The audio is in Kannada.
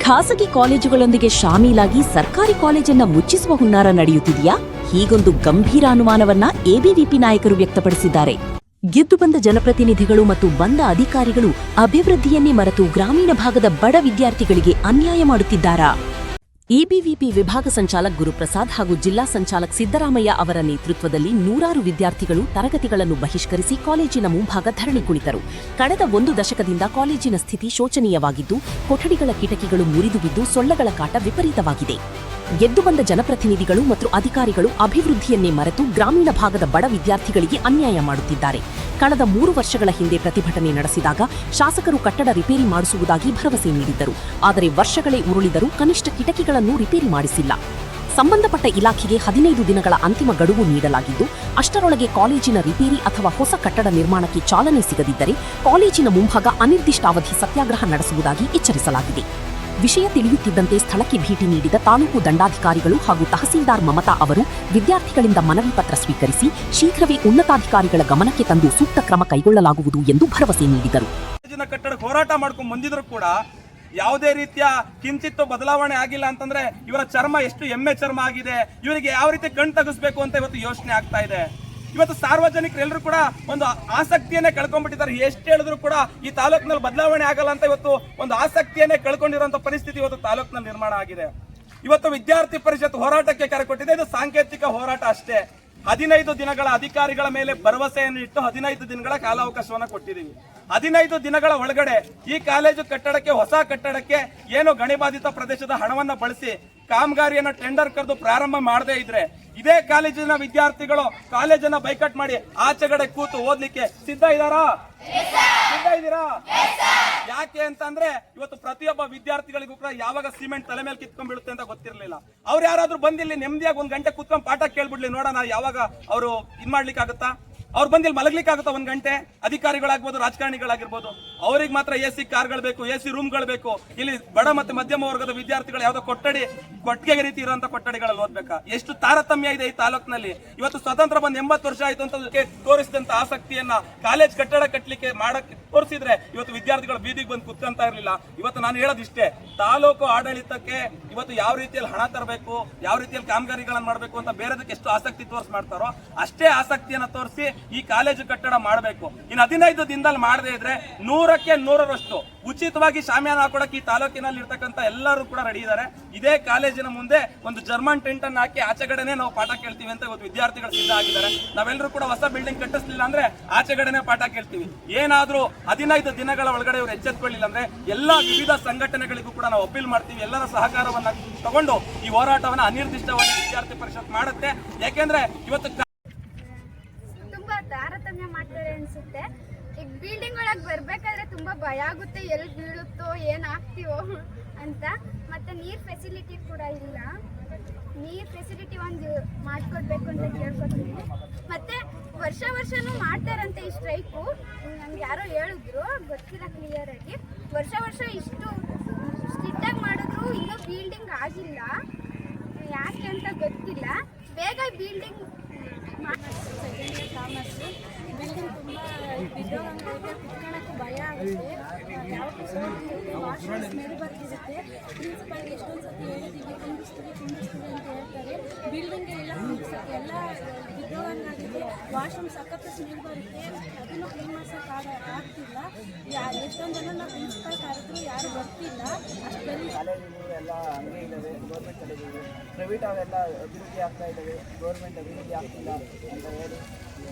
ಖಾಸಗಿ ಕಾಲೇಜುಗಳೊಂದಿಗೆ ಶಾಮೀಲಾಗಿ ಸರ್ಕಾರಿ ಕಾಲೇಜನ್ನ ಮುಚ್ಚಿಸುವ ಹುನ್ನಾರ ನಡೆಯುತ್ತಿದೆಯಾ? ಹೀಗೊಂದು ಗಂಭೀರ ಅನುಮಾನವನ್ನ ಎಬಿವಿಪಿ ನಾಯಕರು ವ್ಯಕ್ತಪಡಿಸಿದ್ದಾರೆ. ಗೆದ್ದು ಬಂದ ಜನಪ್ರತಿನಿಧಿಗಳು ಮತ್ತು ಬಂದ ಅಧಿಕಾರಿಗಳು ಅಭಿವೃದ್ಧಿಯನ್ನೇ ಮರೆತು ಗ್ರಾಮೀಣ ಭಾಗದ ಬಡ ವಿದ್ಯಾರ್ಥಿಗಳಿಗೆ ಅನ್ಯಾಯ ಮಾಡುತ್ತಿದ್ದಾರಾ? ಎಬಿವಿಪಿ ವಿಭಾಗ ಸಂಚಾಲಕ್ ಗುರುಪ್ರಸಾದ್ ಹಾಗೂ ಜಿಲ್ಲಾ ಸಂಚಾಲಕ್ ಸಿದ್ದರಾಮಯ್ಯ ಅವರ ನೇತೃತ್ವದಲ್ಲಿ ನೂರಾರು ವಿದ್ಯಾರ್ಥಿಗಳು ತರಗತಿಗಳನ್ನು ಬಹಿಷ್ಕರಿಸಿ ಕಾಲೇಜಿನ ಮುಂಭಾಗ ಧರಣಿ ಕುಳಿತರು. ಕಳೆದ 1 ದಶಕದಿಂದ ಕಾಲೇಜಿನ ಸ್ಥಿತಿ ಶೋಚನೀಯವಾಗಿದ್ದು, ಕೊಠಡಿಗಳ ಕಿಟಕಿಗಳು ಮುರಿದು ಬಿದ್ದು ಸೊಳ್ಳೆಗಳ ಕಾಟ ವಿಪರೀತವಾಗಿದೆ. ಗೆದ್ದು ಬಂದ ಜನಪ್ರತಿನಿಧಿಗಳು ಮತ್ತು ಅಧಿಕಾರಿಗಳು ಅಭಿವೃದ್ಧಿಯನ್ನೇ ಮರೆತು ಗ್ರಾಮೀಣ ಭಾಗದ ಬಡ ವಿದ್ಯಾರ್ಥಿಗಳಿಗೆ ಅನ್ಯಾಯ ಮಾಡುತ್ತಿದ್ದಾರೆ. ಕಳೆದ 3 ವರ್ಷಗಳ ಹಿಂದೆ ಪ್ರತಿಭಟನೆ ನಡೆಸಿದಾಗ ಶಾಸಕರು ಕಟ್ಟಡ ರಿಪೇರಿ ಮಾಡಿಸುವುದಾಗಿ ಭರವಸೆ ನೀಡಿದ್ದರು. ಆದರೆ ವರ್ಷಗಳೇ ಉರುಳಿದರೂ ಕನಿಷ್ಠ ಕಿಟಕಿಗಳನ್ನು ರಿಪೇರಿ ಮಾಡಿಸಿಲ್ಲ. ಸಂಬಂಧಪಟ್ಟ ಇಲಾಖೆಗೆ 15 ದಿನಗಳ ಅಂತಿಮ ಗಡುವು ನೀಡಲಾಗಿದ್ದು, ಅಷ್ಟರೊಳಗೆ ಕಾಲೇಜಿನ ರಿಪೇರಿ ಅಥವಾ ಹೊಸ ಕಟ್ಟಡ ನಿರ್ಮಾಣಕ್ಕೆ ಚಾಲನೆ ಸಿಗದಿದ್ದರೆ ಕಾಲೇಜಿನ ಮುಂಭಾಗ ಅನಿರ್ದಿಷ್ಟಾವಧಿ ಸತ್ಯಾಗ್ರಹ ನಡೆಸುವುದಾಗಿ ಎಚ್ಚರಿಸಲಾಗಿದೆ. ವಿಷಯ ತಿಳಿಯುತ್ತಿದ್ದಂತೆ ಸ್ಥಳಕ್ಕೆ ಭೇಟಿ ನೀಡಿದ ತಾಲೂಕು ದಂಡಾಧಿಕಾರಿಗಳು ಹಾಗೂ ತಹಸೀಲ್ದಾರ್ ಮಮತಾ ಅವರು ವಿದ್ಯಾರ್ಥಿಗಳಿಂದ ಮನವಿ ಪತ್ರ ಸ್ವೀಕರಿಸಿ ಶೀಘ್ರವೇ ಉನ್ನತಾಧಿಕಾರಿಗಳ ಗಮನಕ್ಕೆ ತಂದು ಸೂಕ್ತ ಕ್ರಮ ಕೈಗೊಳ್ಳಲಾಗುವುದು ಎಂದು ಭರವಸೆ ನೀಡಿದರು. ಕಟ್ಟಡ ಹೋರಾಟ ಮಾಡ್ಕೊಂಡು ಬಂದಿದ್ರು ಕೂಡ ಯಾವುದೇ ರೀತಿಯ ಕಿಂಚಿತ್ತು ಬದಲಾವಣೆ ಆಗಿಲ್ಲ ಅಂತಂದ್ರೆ ಇವರ ಚರ್ಮ ಎಷ್ಟು ಎಮ್ಮೆ ಚರ್ಮ ಆಗಿದೆ, ಇವರಿಗೆ ಯಾವ ರೀತಿ ಕಣ್ ತಗಿಸ್ಬೇಕು ಅಂತ ಇವತ್ತು ಯೋಚನೆ ಆಗ್ತಾ ಇದೆ. ಇವತ್ತು ಸಾರ್ವಜನಿಕರೆಲ್ಲರೂ ಕೂಡ ಒಂದು ಆಸಕ್ತಿಯನ್ನೇ ಕಳ್ಕೊಂಡ್ಬಿಟ್ಟಿದ್ದಾರೆ. ಎಷ್ಟು ಹೇಳಿದ್ರು ಕೂಡ ಈ ತಾಲೂಕಿನಲ್ಲಿ ಬದಲಾವಣೆ ಆಗಲ್ಲ ಅಂತ ಇವತ್ತು ಒಂದು ಆಸಕ್ತಿಯನ್ನೇ ಕಳ್ಕೊಂಡಿರುವಂತ ಪರಿಸ್ಥಿತಿ ಇವತ್ತು ತಾಲೂಕಿನಲ್ಲಿ ನಿರ್ಮಾಣ ಆಗಿದೆ. ಇವತ್ತು ವಿದ್ಯಾರ್ಥಿ ಪರಿಷತ್ ಹೋರಾಟಕ್ಕೆ ಕರೆ ಕೊಟ್ಟಿದೆ. ಇದು ಸಾಂಕೇತಿಕ ಹೋರಾಟ ಅಷ್ಟೇ. 15 ದಿನಗಳ ಅಧಿಕಾರಿಗಳ ಮೇಲೆ ಭರವಸೆಯನ್ನು ಇಟ್ಟು 15 ದಿನಗಳ ಕಾಲಾವಕಾಶವನ್ನು ಕೊಟ್ಟಿದ್ದೀವಿ. 15 ದಿನಗಳ ಒಳಗಡೆ ಈ ಕಾಲೇಜು ಕಟ್ಟಡಕ್ಕೆ, ಹೊಸ ಕಟ್ಟಡಕ್ಕೆ ಏನು ಗಣಿಬಾಧಿತ ಪ್ರದೇಶದ ಹಣವನ್ನ ಬಳಸಿ ಕಾಮಗಾರಿಯನ್ನು ಟೆಂಡರ್ ಕರೆದು ಪ್ರಾರಂಭ ಮಾಡದೇ ಇದ್ರೆ ಇದೇ ಕಾಲೇಜಿನ ವಿದ್ಯಾರ್ಥಿಗಳು ಕಾಲೇಜನ್ನ ಬೈಕಟ್ ಮಾಡಿ ಆಚೆಗಡೆ ಕೂತು ಓದ್ಲಿಕ್ಕೆ ಸಿದ್ಧ ಇದ್ದೀರಾ? ಯಾಕೆ ಅಂತಂದ್ರೆ ಇವತ್ತು ಪ್ರತಿಯೊಬ್ಬ ವಿದ್ಯಾರ್ಥಿಗಳಿಗೂ ಕೂಡ ಯಾವಾಗ ಸಿಮೆಂಟ್ ತಲೆ ಮೇಲೆ ಕಿತ್ಕೊಂಡ್ ಬೀಳುತ್ತೆ ಅಂತ ಗೊತ್ತಿರಲಿಲ್ಲ. ಅವ್ರು ಯಾರಾದ್ರೂ ಬಂದಿಲ್ಲಿ ನೆಮ್ಮದಿಯಾಗಿ 1 ಗಂಟೆ ಕುತ್ಕೊಂಡ್ ಪಾಠ ಕೇಳ್ಬಿಡ್ಲಿ ನೋಡೋಣ, ಯಾವಾಗ ಅವರು ಇದ್ ಮಾಡ್ಲಿಕ್ಕೆ ಆಗುತ್ತಾ? ಅವ್ರು ಬಂದಿಲ್ಲಿ ಮಲಗ್ಲಿಕ್ಕೆ ಆಗುತ್ತಾ 1 ಗಂಟೆ? ಅಧಿಕಾರಿಗಳಾಗ್ಬೋದು, ರಾಜಕಾರಣಿಗಳಾಗಿರ್ಬೋದು, ಅವ್ರಿಗೆ ಮಾತ್ರ ಎಸಿ ಕಾರ್ಗಳು ಬೇಕು, ಎಸಿ ರೂಮ್ಗಳು ಬೇಕು. ಇಲ್ಲಿ ಬಡ ಮತ್ತು ಮಧ್ಯಮ ವರ್ಗದ ವಿದ್ಯಾರ್ಥಿಗಳು ಯಾವ್ದೋ ಕೊಟ್ಟಿಗೆ ರೀತಿ ಇರುವಂತ ಕೊಠಡಿಗಳಲ್ಲಿ ಓದ್ಬೇಕಾ? ಎಷ್ಟು ತಾರತಮ್ಯ ಇದೆ ಈ ತಾಲೂಕಿನಲ್ಲಿ. ಇವತ್ತು ಸ್ವತಂತ್ರ ಬಂದ್ 80 ವರ್ಷ ಆಯ್ತು ಅಂತ ತೋರಿಸಿದಂತ ಆಸಕ್ತಿಯನ್ನ ಕಾಲೇಜ್ ಕಟ್ಟಡ ಕಟ್ಟಲಿಕ್ಕೆ ಮಾಡಕ್ಕೆ ತೋರಿಸಿದ್ರೆ ಇವತ್ತು ವಿದ್ಯಾರ್ಥಿಗಳು ಬೀದಿಗೆ ಬಂದು ಕುತ್ಕೊಂತ ಇರಲಿಲ್ಲ. ಇವತ್ತು ನಾನು ಹೇಳೋದಿಷ್ಟೇ, ತಾಲೂಕು ಆಡಳಿತಕ್ಕೆ ಇವತ್ತು ಯಾವ ರೀತಿಯಲ್ಲಿ ಹಣ ತರಬೇಕು, ಯಾವ ರೀತಿಯಲ್ಲಿ ಕಾಮಗಾರಿಗಳನ್ನು ಮಾಡಬೇಕು ಅಂತ ಬೇರೆದಕ್ಕೆ ಎಷ್ಟು ಆಸಕ್ತಿ ತೋರಿಸಿ ಮಾಡ್ತಾರೋ ಅಷ್ಟೇ ಆಸಕ್ತಿಯನ್ನ ತೋರಿಸಿ ಈ ಕಾಲೇಜು ಕಟ್ಟಡ ಮಾಡಬೇಕು. ಇನ್ನು 15 ದಿನದಲ್ಲಿ ಮಾಡದೇ ಇದ್ರೆ 100ಕ್ಕೆ 100ರಷ್ಟು ಉಚಿತವಾಗಿ ಶಾಮಿಯಾನ ಹಾಕೊಡಕ್ಕೆ ಈ ತಾಲೂಕಿನಲ್ಲಿ ಇರ್ತಕ್ಕಂಥ ಎಲ್ಲರೂ ಕೂಡ ರೆಡಿ ಇದ್ದಾರೆ. ಇದೇ ಕಾಲೇಜಿನ ಮುಂದೆ ಒಂದು ಜರ್ಮನ್ ಟೆಂಟ್ ಅನ್ನು ಹಾಕಿ ಆಚೆಗಡೆನೆ ನಾವು ಪಾಠ ಕೇಳ್ತೀವಿ ಅಂತ ಇವತ್ತು ವಿದ್ಯಾರ್ಥಿಗಳು ಸಿದ್ಧ ಆಗಿದ್ದಾರೆ. ನಾವೆಲ್ಲರೂ ಕೂಡ ಹೊಸ ಬಿಲ್ಡಿಂಗ್ ಕಟ್ಟಿಸ್ಲಿಲ್ಲ ಅಂದ್ರೆ ಆಚೆಗಡೆನೆ ಪಾಠ ಕೇಳ್ತೀವಿ. ಏನಾದ್ರೂ 15 ದಿನಗಳ ಒಳಗಡೆ ಇವರು ಎಚ್ಚೆತ್ತುಕೊಳ್ಳಿಲ್ಲ ಅಂದ್ರೆ ಎಲ್ಲಾ ವಿವಿಧ ಸಂಘಟನೆಗಳಿಗೂ ಕೂಡ ನಾವು ಅಪೀಲ್ ಮಾಡ್ತೀವಿ. ಎಲ್ಲರ ಸಹಕಾರವನ್ನ ತಗೊಂಡು ಈ ಹೋರಾಟವನ್ನ ಅನಿರ್ದಿಷ್ಟವಾಗಿ ವಿದ್ಯಾರ್ಥಿ ಪರಿಷತ್ ಮಾಡುತ್ತೆ. ಯಾಕೆಂದ್ರೆ ಇವತ್ತು ತಾರತಮ್ಯ ಮಾಡ್ತಾರೆ ಅನ್ಸುತ್ತೆ. ಈಗ ಬಿಲ್ಡಿಂಗ್ ಒಳಗೆ ಬರ್ಬೇಕಾದ್ರೆ ತುಂಬಾ ಭಯ ಆಗುತ್ತೆ, ಎಲ್ಲಿ ಬೀಳುತ್ತೋ ಏನಾಗ್ತೀವೋ ಅಂತ. ಮತ್ತೆ ನೀರ್ ಫೆಸಿಲಿಟಿ ಕೂಡ ಇಲ್ಲ. ನೀರ್ ಫೆಸಿಲಿಟಿ ಒಂದು ಮಾಡ್ಕೊಡ್ಬೇಕು ಅಂತ ಕೇಳ್ಕೊತೀನಿ. ಮತ್ತೆ ವರ್ಷನೂ ಮಾಡ್ತಾರಂತೆ ಈ ಸ್ಟ್ರೈಕು. ನಮ್ಗೆ ಯಾರೋ ಹೇಳಿದ್ರು, ಗೊತ್ತಿಲ್ಲ ಕ್ಲಿಯರ್ ಆಗಿ. ವರ್ಷ ಇಷ್ಟು ಸ್ಟ್ರಿಕ್ಟಾಗಿ ಮಾಡಿದ್ರು ಇನ್ನೂ ಬಿಲ್ಡಿಂಗ್ ಆಗಿಲ್ಲ. ಯಾಕೆ ಅಂತ ಗೊತ್ತಿಲ್ಲ. ಬೇಗ ಬಿಲ್ಡಿಂಗ್ ಬಿಲ್ಡಿಂಗ್ ತುಂಬ ಬಿದ್ದೋಗಂಗೆ ಕುತ್ಕೊಳ್ಳೋಕ್ಕೂ ಭಯ ಆಗುತ್ತೆ. ಯಾವುದು ವಾಶ್ರೂಮ್ ಸ್ಮೆಲ್ ಬರ್ತಿರುತ್ತೆ. ಪ್ರಿನ್ಸಿಪಾಲ್ಗೆ ಎಷ್ಟೊಂದು ಸತಿ ಹೇಳಿದ್ದೀವಿ, ಕುಂದಿಸ್ತೀವಿ ಅಂತ ಹೇಳ್ತಾರೆ. ಬಿಲ್ಡಿಂಗ್ ಎಲ್ಲ ಕುಂದಿಸುತ್ತೆ, ಎಲ್ಲ ಬಿದ್ದೋಗಂಗಾಗಿದೆ. ವಾಶ್ರೂಮ್ ಸಖತ್ತು ಸ್ಮೆಲ್ ಬರುತ್ತೆ. ಅದನ್ನು ಕ್ಲೀನ್ ಮಾಡ್ಸೋಕ್ಕಾಗ್ತಿಲ್ಲ. ಎಷ್ಟೊಂದು ಜನ ನಾವು ಪ್ರಿನ್ಸಿಪಾಲ್ ಕರೆದ್ರು ಯಾರು ಬರ್ತಿಲ್ಲ. ಅಷ್ಟರಲ್ಲಿ ಕಾಲೇಜುಗಳು ಎಲ್ಲ ಹಂಗೆ ಇದ್ದಾವೆ. ಗೌರ್ಮೆಂಟ್ ಕಾಲೇಜುಗಳು ಪ್ರೈವೇಟ್ ಅವೆಲ್ಲ ಅಭಿವೃದ್ಧಿ ಆಗ್ತಾ ಇದ್ದಾವೆ, ಗೌರ್ಮೆಂಟ್ ಅಭಿವೃದ್ಧಿ ಆಗ್ತಿಲ್ಲ ಅಂತ ಹೇಳಿ